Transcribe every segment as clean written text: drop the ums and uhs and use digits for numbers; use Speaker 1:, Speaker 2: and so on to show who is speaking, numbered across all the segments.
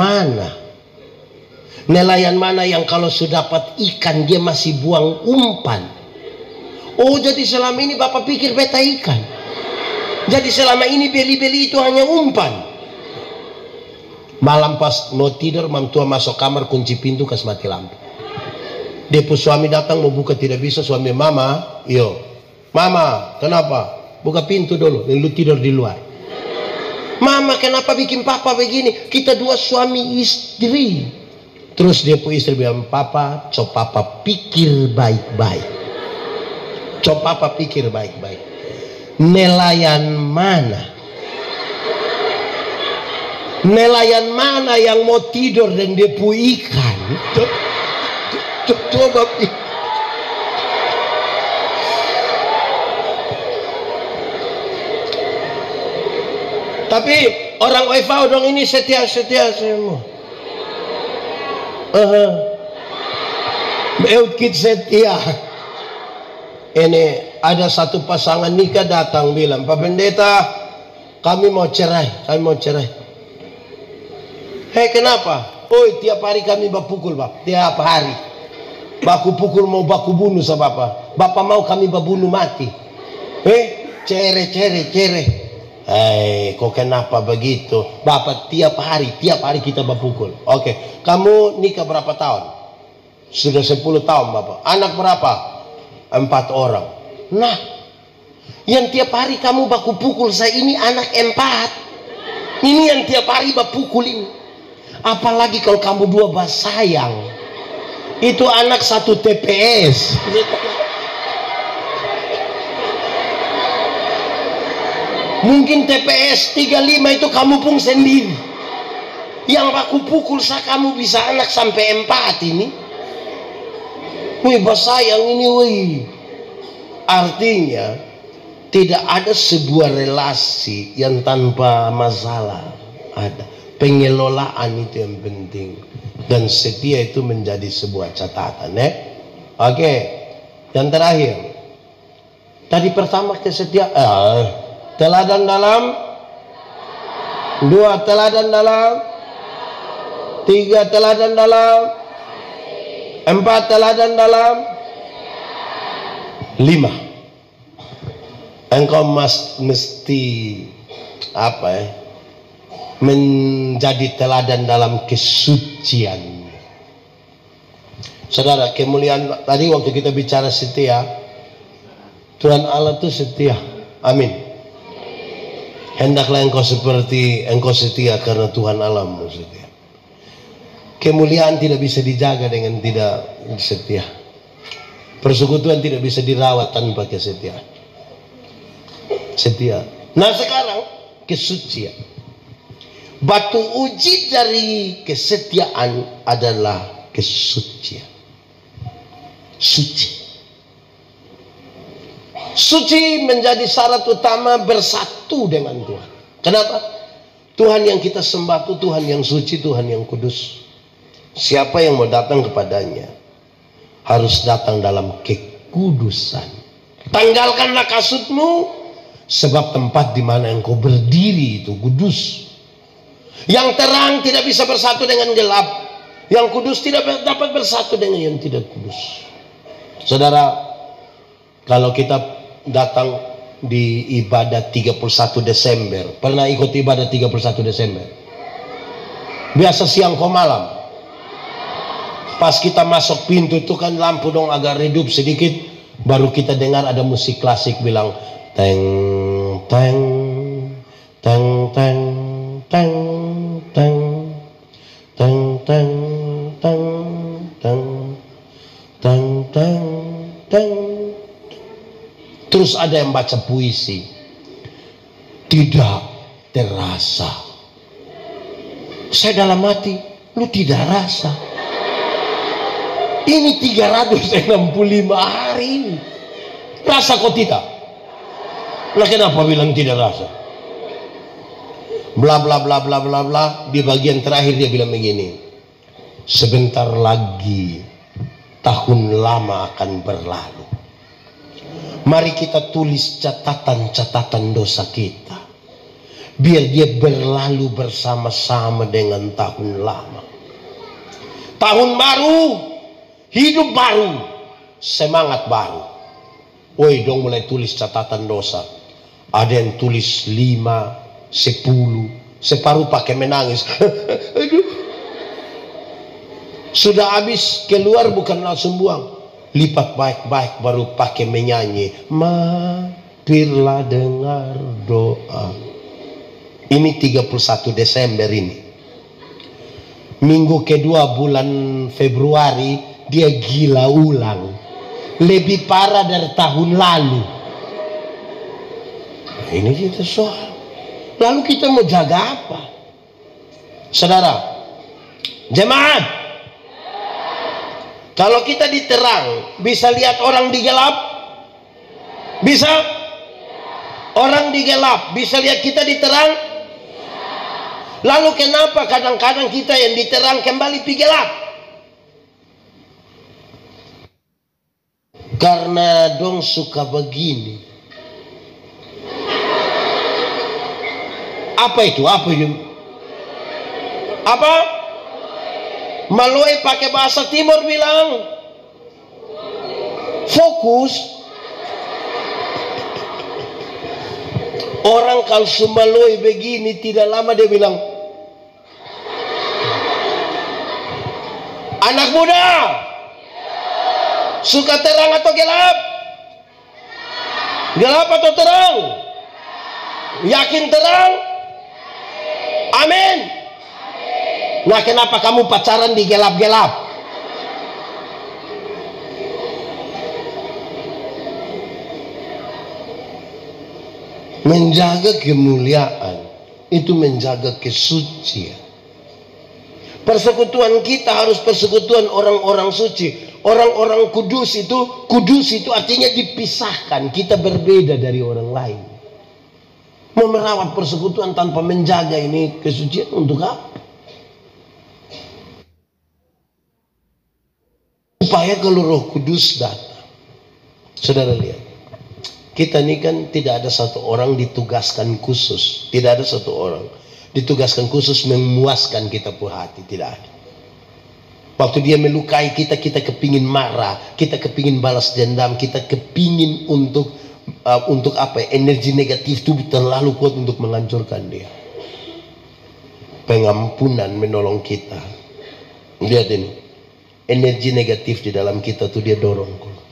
Speaker 1: mana? Nelayan mana yang kalau sudah dapat ikan dia masih buang umpan? Oh, jadi selama ini Bapak pikir beta ikan. Jadi selama ini beli-beli itu hanya umpan. Malam pas mau tidur, mam tua masuk kamar, kunci pintu, kasih mati lampu. Dia pun suami datang mau buka, tidak bisa. Suami, mama, yo, mama, kenapa? Buka pintu dulu, lu tidur di luar. Mama, kenapa bikin papa begini? Kita dua suami istri. Terus dia pun istri bilang, papa, coba papa pikir baik-baik. Coba papa pikir baik-baik. Nelayan mana? Nelayan mana yang mau tidur dan dia pun ikan? Coba pikir. Tapi orang Waifau dong ini setia-setia semua. Beukit setia. Ini ada satu pasangan nikah datang bilang, Pak Pendeta, kami mau cerai, Hei, kenapa? Oh, tiap hari kami berpukul, Pak. Tiap hari. Baku pukul mau baku bunuh sama Bapak. Bapak mau kami berbunuh mati. Cere. Kok kenapa begitu? Bapak tiap hari kita berpukul. Oke, kamu nikah berapa tahun? Sudah 10 tahun, Bapak. Anak berapa? 4 orang. Nah, yang tiap hari kamu baku pukul saya ini anak 4. Ini yang tiap hari berpukul ini. Apalagi kalau kamu dua basayang. Itu anak 1 TPS. Mungkin TPS 35 itu kamu pun sendiri. Yang baku pukul saya kamu bisa anak sampai 4 ini. Wih, basayang ini, wih. Artinya tidak ada sebuah relasi yang tanpa masalah. Ada pengelolaan, itu yang penting, dan setia itu menjadi sebuah catatan. Oke, yang terakhir tadi pertama kesetiaan, teladan dalam, 2 teladan dalam, 3 teladan dalam, 4 teladan dalam, 5 engkau mesti menjadi teladan dalam kesucian. Saudara, kemuliaan tadi waktu kita bicara setia, Tuhan Allah itu setia. Amin. Hendaklah engkau setia karena Tuhan Allahmu setia. Kemuliaan tidak bisa dijaga dengan tidak setia. Persekutuan tidak bisa dirawat tanpa kesetiaan. Setia. Nah, sekarang kesucian. Batu uji dari kesetiaan adalah kesucian. Suci. Suci menjadi syarat utama bersatu dengan Tuhan. Kenapa? Tuhan yang kita sembah itu Tuhan yang suci, Tuhan yang kudus. Siapa yang mau datang kepadanya harus datang dalam kekudusan. Tanggalkanlah kasutmu, sebab tempat di mana engkau berdiri itu kudus. Yang terang tidak bisa bersatu dengan gelap. Yang kudus tidak dapat bersatu dengan yang tidak kudus. Saudara, kalau kita datang di ibadah 31 Desember, pernah ikut ibadah 31 Desember? Biasa siang ke malam. Pas kita masuk pintu itu kan lampu dong agak redup sedikit, baru kita dengar ada musik klasik bilang teng teng teng teng teng teng teng teng teng teng teng teng teng. Terus ada yang baca puisi, tidak terasa. Saya dalam hati, lu tidak rasa. Ini 365 hari ini. Rasa kok tidak? Lah kenapa bilang tidak rasa? Bla bla bla bla bla bla. Di bagian terakhir dia bilang begini, sebentar lagi tahun lama akan berlalu. Mari kita tulis catatan-catatan dosa kita. biar dia berlalu bersama-sama dengan tahun lama. Tahun baru, hidup baru, semangat baru. Woi, dong mulai tulis catatan dosa. Ada yang tulis 5, 10, separuh pakai menangis. Aduh. Sudah habis keluar bukan langsung buang. Lipat baik-baik baru pakai menyanyi. Mampirlah dengar doa. Ini 31 Desember ini. Minggu kedua bulan Februari dia gila ulang. Lebih parah dari tahun lalu. Nah, ini kita soal. Lalu kita mau jaga apa? Saudara, jemaat, kalau kita diterang, bisa lihat orang di gelap? Bisa? Orang di gelap, bisa lihat kita diterang? Lalu kenapa kadang-kadang kita yang diterang kembali pergi gelap? Karena dong suka begini. Apa itu? Apa itu? Apa? Maloi pakai bahasa Timur bilang fokus. Orang kalau Sumaloi begini tidak lama dia bilang, anak muda suka terang atau gelap? Gelap atau terang? Yakin terang? Amin. Nah, kenapa kamu pacaran di gelap-gelap? Menjaga kemuliaan itu menjaga kesucian. Persekutuan kita harus persekutuan orang-orang suci, orang-orang kudus. Itu kudus itu artinya dipisahkan, kita berbeda dari orang lain. Mau merawat persekutuan tanpa menjaga ini kesucian untuk apa? Supaya kalau Roh Kudus datang, saudara lihat, kita ini kan tidak ada satu orang ditugaskan khusus, tidak ada satu orang ditugaskan khusus memuaskan kita punya hati, tidak ada. Waktu dia melukai kita, kita kepingin marah, kita kepingin balas dendam, kita kepingin untuk apa? Energi negatif itu terlalu kuat untuk menghancurkan dia. Pengampunan menolong kita. Lihat ini, energi negatif di dalam kita tuh dia dorong keluar.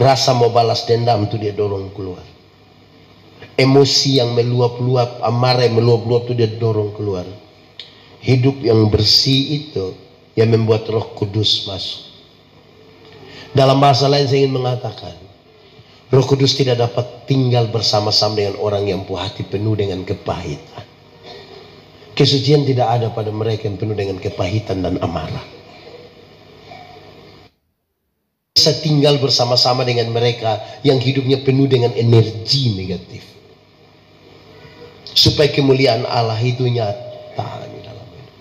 Speaker 1: Rasa mau balas dendam tuh dia dorong keluar. Emosi yang meluap-luap, amarah yang meluap-luap tuh dia dorong keluar. Hidup yang bersih itu yang membuat Roh Kudus masuk. Dalam bahasa lain saya ingin mengatakan, Roh Kudus tidak dapat tinggal bersama-sama dengan orang yang punya hati penuh dengan kepahitan. Kesucian tidak ada pada mereka yang penuh dengan kepahitan dan amarah. Bisa tinggal bersama-sama dengan mereka yang hidupnya penuh dengan energi negatif, supaya kemuliaan Allah itu nyata di dalam hidup.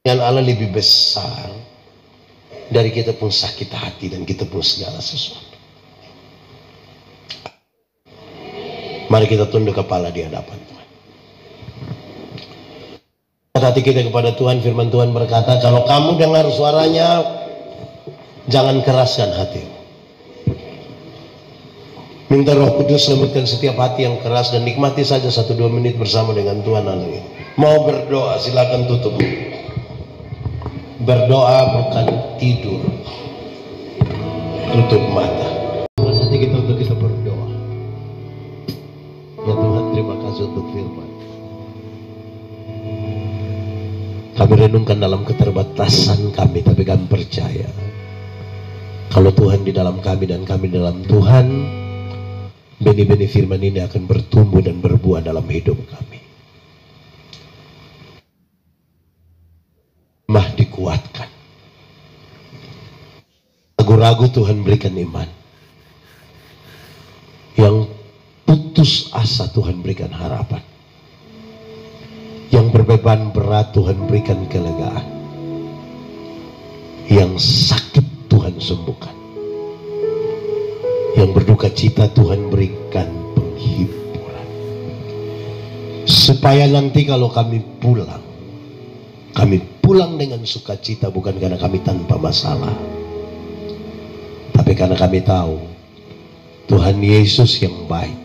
Speaker 1: Kemuliaan Allah lebih besar dari kita pun sakit hati dan kita pun segala sesuatu. Mari kita tunduk kepala di hadapan Tuhan. Hati kita kepada Tuhan. Firman Tuhan berkata, kalau kamu dengar suaranya, jangan keraskan hatimu. Minta Roh Kudus lembutkan setiap hati yang keras dan nikmati saja 1-2 menit bersama dengan Tuhan hari ini. Mau berdoa silakan tutup. Berdoa bukan tidur. Tutup mata. Hati kita untuk kita berdoa. Ya Tuhan, terima kasih untuk firman. Kami renungkan dalam keterbatasan kami, tapi kami percaya kalau Tuhan di dalam kami dan kami di dalam Tuhan, benih-benih firman ini akan bertumbuh dan berbuah dalam hidup kami. Mah dikuatkan. Ragu-ragu Tuhan berikan iman. Yang putus asa Tuhan berikan harapan. Yang berbeban berat Tuhan berikan kelegaan. Yang sakit Tuhan sembuhkan. Yang berduka cita Tuhan berikan penghiburan. supaya nanti kalau kami pulang dengan sukacita, bukan karena kami tanpa masalah, tapi karena kami tahu Tuhan Yesus yang baik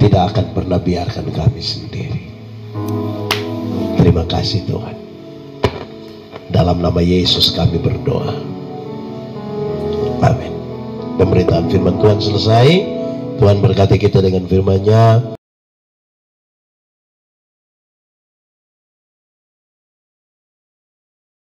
Speaker 1: tidak akan pernah biarkan kami sendiri. Terima kasih Tuhan. Dalam nama Yesus kami berdoa. Amin. Pemberitaan firman Tuhan selesai. Tuhan berkati kita dengan firman-Nya.